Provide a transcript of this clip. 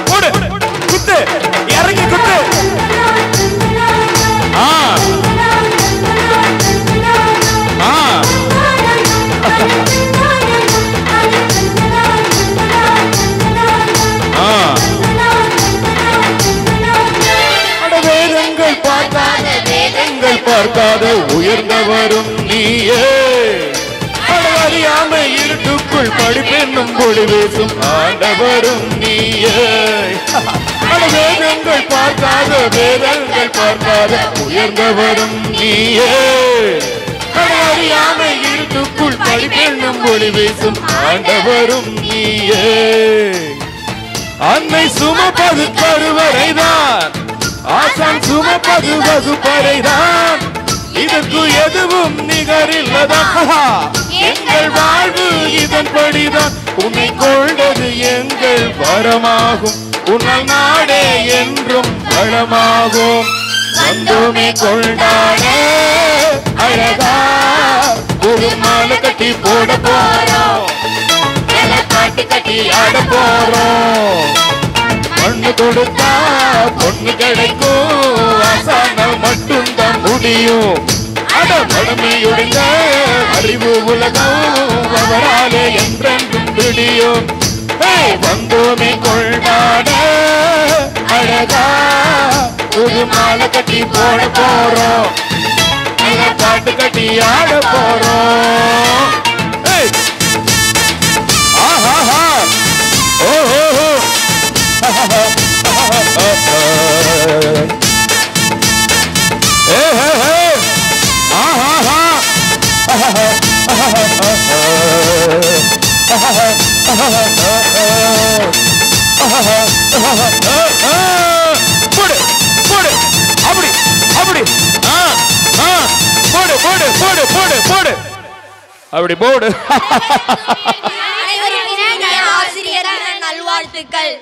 போடு குத்து இறங்கி குத்து வேதங்கள் பார்க்காத உயர்ந்தவரும் நீயே அறியாமை இருட்டுக்குள் படிப்பென்னும் பொடி பேசும் ஆண்டவரும் நீயே வேதங்கள் பார்க்காத உயர்ந்தவரும் நீயே அறியாமை இருட்டுக்குள் படிப்பென்னும் பொடி பேசும் ஆண்டவரும் நீயே அன்னை சுமப்பது கருவறைதான் ஆசான் சுமப்பது வகுப்பறைதான் இதற்கு எதுவும் நிகரில்லதான் எங்கள் வாழ்வு இதன்படிதான் உன்னை கொள்வது எங்கள் வரமாகும் உன்னால் நாடே என்றும் வளமாகும் வந்தோமே கொண்டாட அழகா ஒரு மாலை கட்டி போட போறோம் பாட்டு கட்டி ஆட போறோம் மண்ணு கொடுத்தா பொண்ணு கிடைக்கும் ஆசானம் மட்டும்தான் முடியும் அட மடமையுடைய அறிவு உலகம் அவராலே என்றென்றும் விடியும் வந்தோமே கொண்டாட அழகா ஒரு மாலை கட்டி போட போறோம் பாட்டு கட்டி ஆட போறோம் ஆஹா ஓஹோ போடு போடு அப்படி அப்படி போடு போடு போடு போடு போடு அப்படி போடு ஆசிரியர் நல்வாழ்த்துக்கள்.